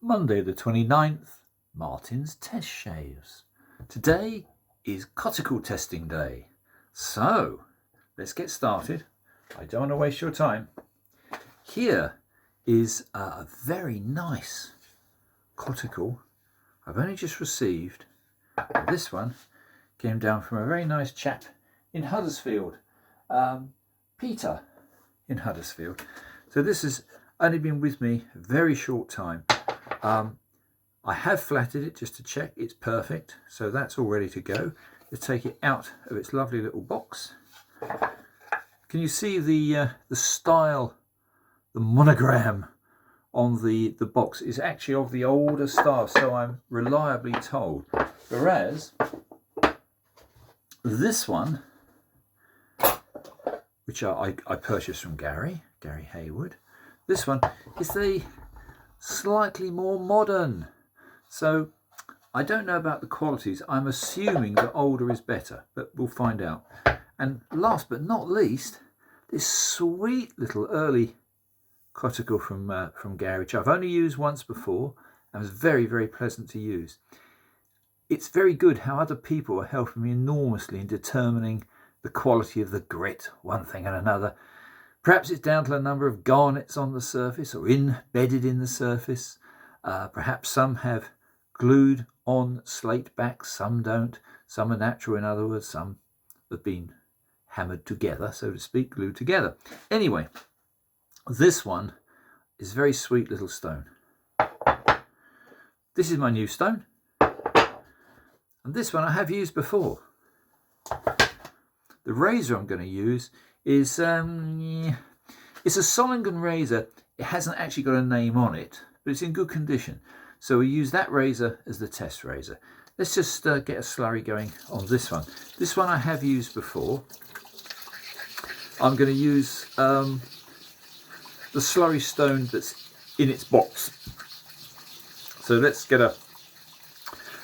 Monday the 29th, Martin's Test Shaves. Today is coticle testing day. So, let's get started. I don't want to waste your time. Here is a very nice coticle I've only just received. This one came down from a very nice chap in Huddersfield, Peter in Huddersfield. So this has only been with me a very short time. I have flatted it just to check it's perfect, so that's all ready to go. Let's take it out of its lovely little box. Can you see the style, the monogram on the box is actually of the older style, so I'm reliably told. Whereas this one, which I purchased from Gary Hayward, this one is the slightly more modern. So I don't know about the qualities. I'm assuming that older is better, but we'll find out. And last but not least, this sweet little early coticle from Gary, which I've only used once before and was very, very pleasant to use. It's very good how other people are helping me enormously in determining the quality of the grit, one thing and another. Perhaps it's down to the number of garnets on the surface or embedded in the surface. Perhaps some have glued on slate backs, some don't. Some are natural, in other words, some have been hammered together, so to speak, glued together. Anyway, this one is a very sweet little stone. This is my new stone. And this one I have used before. The razor I'm going to use is it's a Solingen razor. It hasn't actually got a name on it, but it's in good condition. So we use that razor as the test razor. Let's just get a slurry going on this one. This one I have used before. I'm going to use the slurry stone that's in its box. So let's get a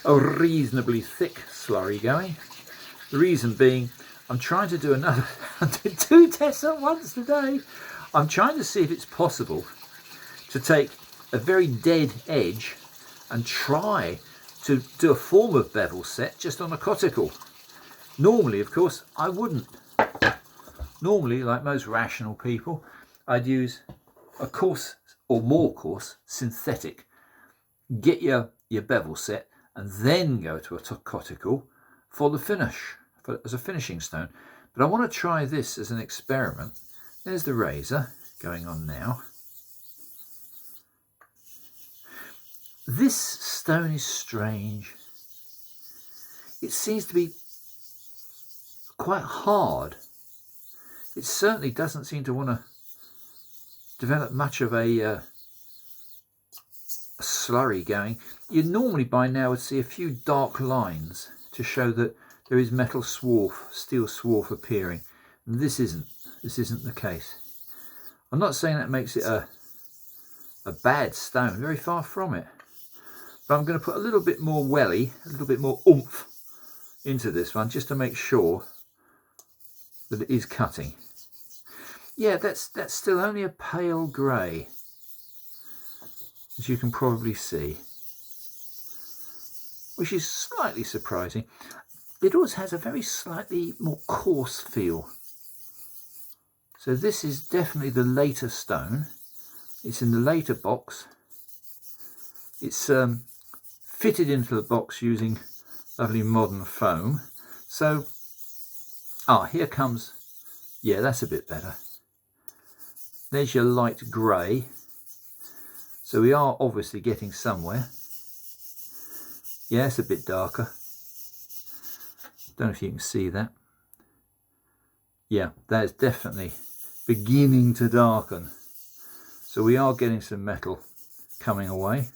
reasonably thick slurry going. The reason being, I'm trying to do another, I did 2 tests at once today. I'm trying to see if it's possible to take a very dead edge and try to do a form of bevel set just on a coticle. Normally, of course, I wouldn't. Normally, like most rational people, I'd use a coarse or more coarse synthetic, get your bevel set, and then go to a coticle for the finish, as a finishing stone. But I want to try this as an experiment. There's the razor going on now. This stone is strange. It seems to be quite hard. It certainly doesn't seem to want to develop much of a slurry going. You normally by now would see a few dark lines to show that there is metal swarf, steel swarf appearing. And this isn't the case. I'm not saying that makes it a bad stone, very far from it. But I'm going to put a little bit more welly, a little bit more oomph into this one, just to make sure that it is cutting. Yeah, that's still only a pale grey, as you can probably see, which is slightly surprising. It also has a very slightly more coarse feel. So this is definitely the later stone. It's in the later box. It's fitted into the box using lovely modern foam. So, here comes, yeah, that's a bit better. There's your light grey. So we are obviously getting somewhere. Yeah, it's a bit darker. Don't know if you can see that. Yeah, that is definitely beginning to darken. So we are getting some metal coming away.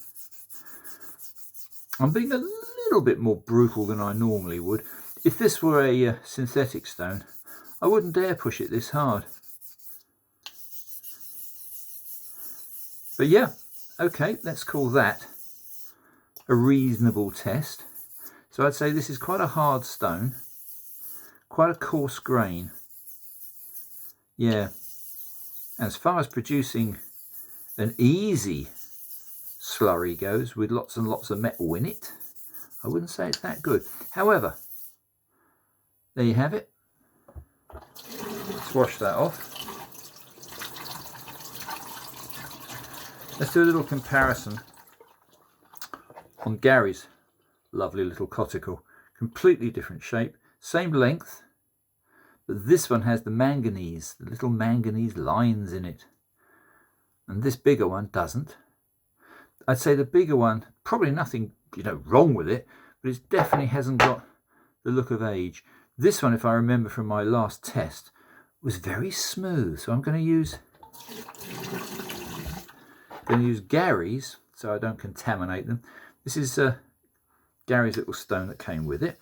I'm being a little bit more brutal than I normally would. If this were a synthetic stone, I wouldn't dare push it this hard. But yeah, okay, let's call that a reasonable test. So I'd say this is quite a hard stone, quite a coarse grain. Yeah, as far as producing an easy slurry goes, with lots and lots of metal in it, I wouldn't say it's that good. However, there you have it. Let's wash that off. Let's do a little comparison on Gary's lovely little coticle. Completely different shape, same length, but this one has the manganese, the little manganese lines in it, and this bigger one doesn't. I'd say the bigger one, probably nothing wrong with it, but it definitely hasn't got the look of age. This one, if I remember from my last test, was very smooth, so I'm going to use Gary's so I don't contaminate them. This is Gary's little stone that came with it.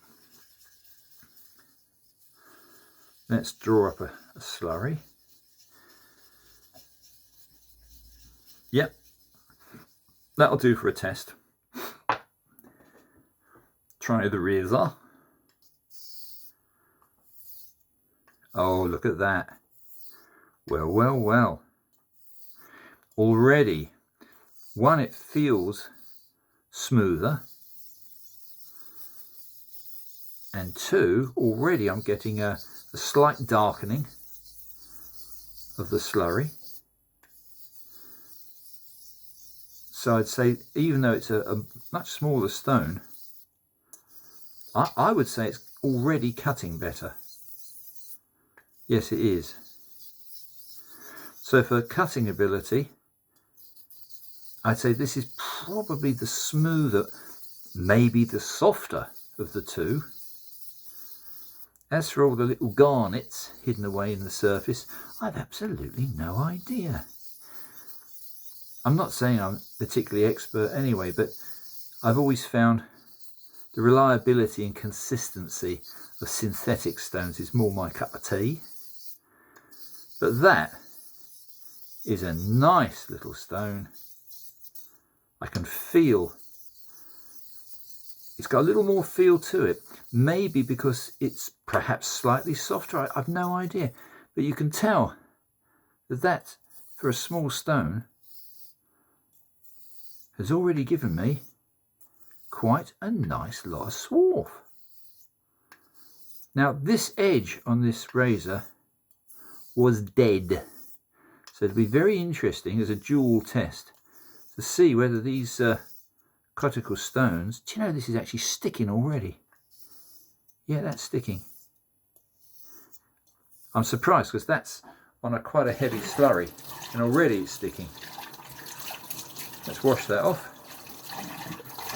Let's draw up a slurry. Yep, that'll do for a test. Try the razor. Oh, look at that. Well, well, well. Already, one, it feels smoother, and two, already I'm getting a slight darkening of the slurry. So I'd say, even though it's a much smaller stone, I would say it's already cutting better. Yes, it is. So for cutting ability, I'd say this is probably the smoother, maybe the softer of the two. As for all the little garnets hidden away in the surface, I've absolutely no idea. I'm not saying I'm particularly expert anyway, but I've always found the reliability and consistency of synthetic stones is more my cup of tea. But that is a nice little stone. I can feel it's got a little more feel to it, maybe because it's perhaps slightly softer. I've no idea, but you can tell that for a small stone has already given me quite a nice lot of swarf. Now this edge on this razor was dead, so it'll be very interesting as a dual test to see whether these coticle stones, do you know this is actually sticking already? Yeah, that's sticking. I'm surprised because that's on quite a heavy slurry and already it's sticking. Let's wash that off.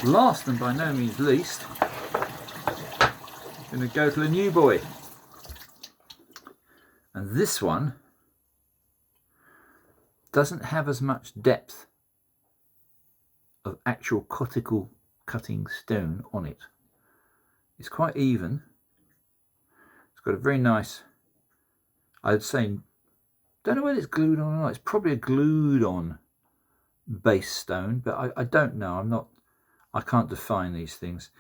Last and by no means least, I'm going to go to the new boy. And this one doesn't have as much depth of actual coticle cutting stone on it. It's quite even. It's got a very nice, I'd say, don't know whether it's glued on or not. It's probably a glued on base stone, but I don't know. I can't define these things.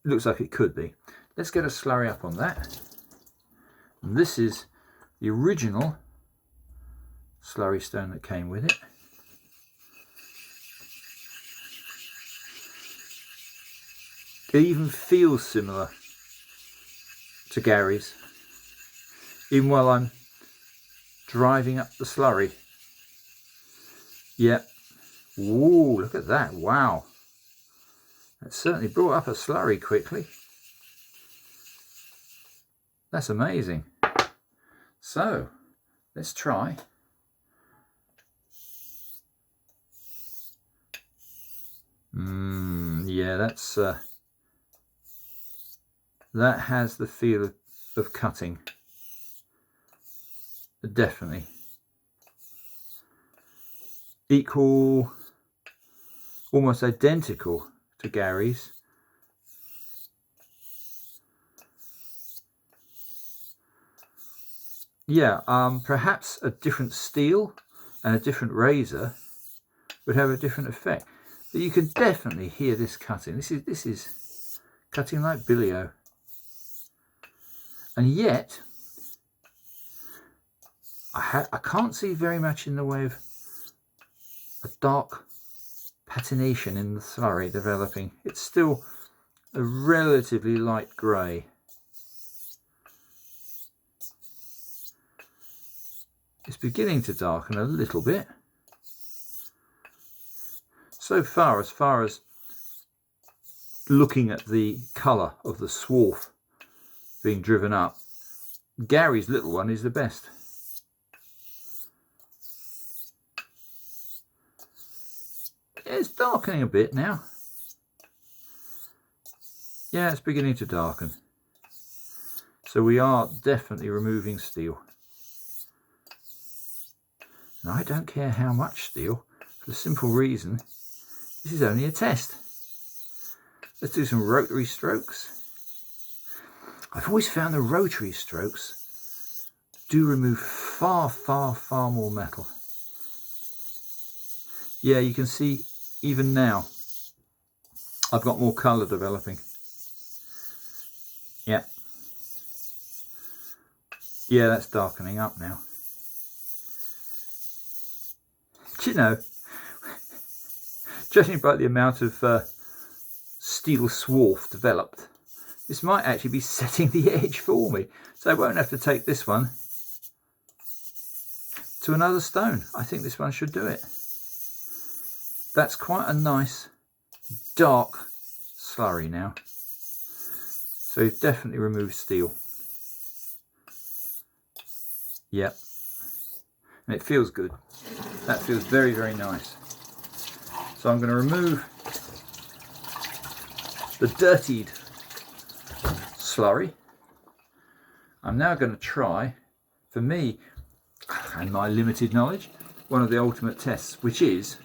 It looks like it could be. Let's get a slurry up on that. And this is the original slurry stone that came with it. It even feels similar to Gary's, even while I'm driving up the slurry. Yep. Whoa, look at that. Wow. That certainly brought up a slurry quickly. That's amazing. So, let's try. Yeah, that's that has the feel of cutting. Definitely. Equal, almost identical to Gary's. Yeah, perhaps a different steel and a different razor would have a different effect. But you can definitely hear this cutting. This is cutting like billy-o. And yet, I can't see very much in the way of a dark patination in the slurry developing. It's still a relatively light grey. It's beginning to darken a little bit. So far as looking at the colour of the swarf being driven up, Gary's little one is the best. It's darkening a bit now. Yeah, it's beginning to darken. So we are definitely removing steel. And I don't care how much steel, for the simple reason this is only a test. Let's do some rotary strokes. I've always found the rotary strokes do remove far more metal. Yeah, you can see even now I've got more colour developing. Yeah. Yeah, that's darkening up now. Do you know, judging by the amount of steel swarf developed, this might actually be setting the edge for me. So I won't have to take this one to another stone. I think this one should do it. That's quite a nice dark slurry now. So you've definitely removed steel. Yep. And it feels good. That feels very, very nice. So I'm going to remove the dirtied slurry. I'm now going to try, for me and my limited knowledge, one of the ultimate tests, which is,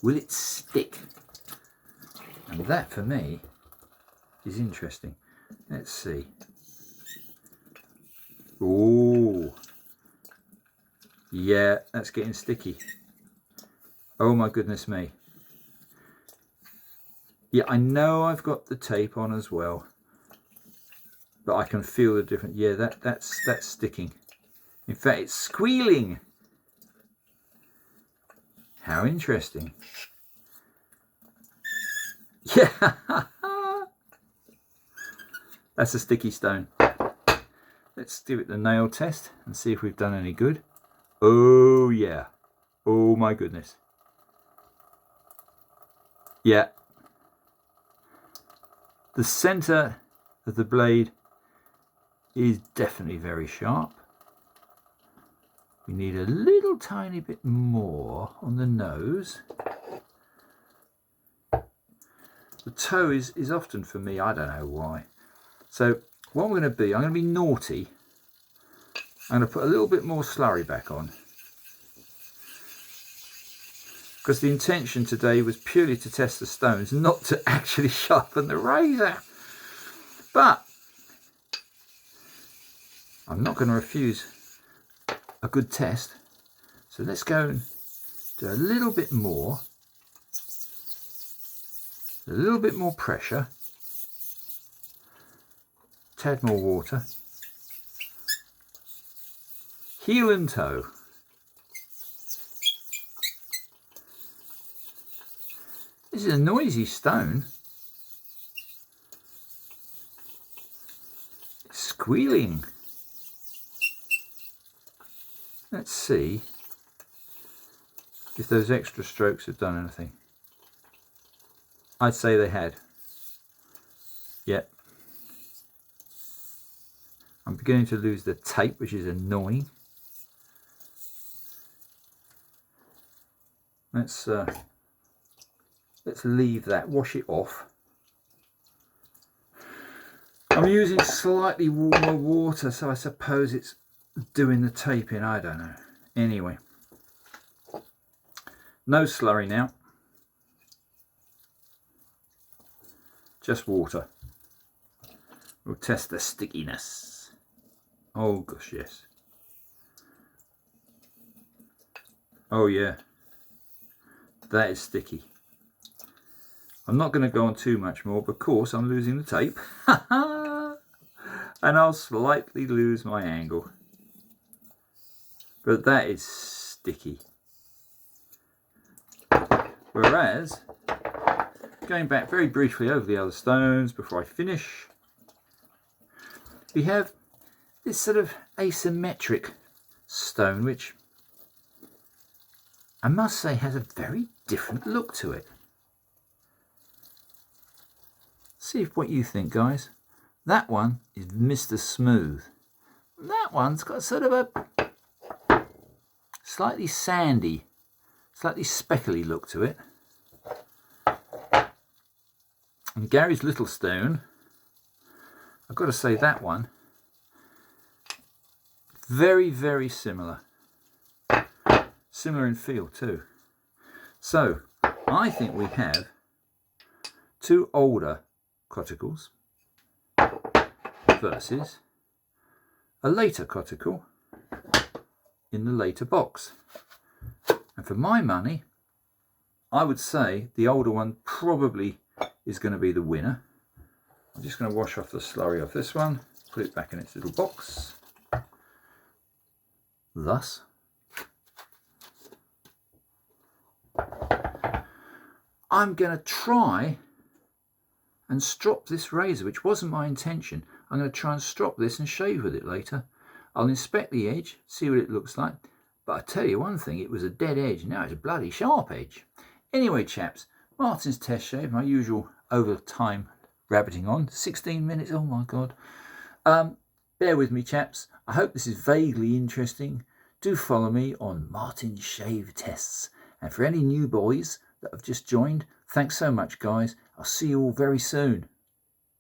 will it stick? And that for me is interesting. Let's see. Oh, yeah, that's getting sticky. Oh my goodness me. Yeah, I know I've got the tape on as well, but I can feel the difference. Yeah, that's sticking. In fact, it's squealing. How interesting. Yeah, that's a sticky stone. Let's give it the nail test and see if we've done any good. Oh yeah. Oh my goodness. Yeah. The center of the blade is definitely very sharp. We need a little tiny bit more on the nose. The toe is often for me, I don't know why. So what I'm going to be, I'm going to be naughty. I'm going to put a little bit more slurry back on. Because the intention today was purely to test the stones, not to actually sharpen the razor. But I'm not going to refuse a good test. So let's go and do a little bit more. A little bit more pressure. Tad more water. Heel and toe. This is a noisy stone. It's squealing. Let's see if those extra strokes have done anything. I'd say they had. Yep. I'm beginning to lose the tape, which is annoying. Let's leave that, wash it off. I'm using slightly warmer water, so I suppose it's doing the taping, I don't know. Anyway, no slurry now, just water. We'll test the stickiness. Oh gosh, yes. Oh yeah, that is sticky. I'm not going to go on too much more because I'm losing the tape. And I'll slightly lose my angle. But that is sticky. We're Whereas, going back very briefly over the other stones before I finish, we have this sort of asymmetric stone, which I must say has a very different look to it. See what you think, guys. That one is Mr. Smooth. That one's got sort of a slightly sandy, slightly speckly look to it. And Gary's little stone, I've got to say that one, very, very similar. Similar in feel too. So I think we have two older coticles versus a later coticle in the later box. And for my money, I would say the older one probably is going to be the winner. I'm just going to wash off the slurry of this one, put it back in its little box. Thus, I'm going to try and strop this razor, which wasn't my intention. I'm going to try and strop this and shave with it later. I'll inspect the edge, see what it looks like. But I tell you one thing, it was a dead edge. Now it's a bloody sharp edge. Anyway, chaps, Martin's test shave, my usual overtime rabbiting on. 16 minutes, oh my God. Bear with me, chaps. I hope this is vaguely interesting. Do follow me on Martin's Shave Tests. And for any new boys that have just joined, thanks so much, guys. I'll see you all very soon.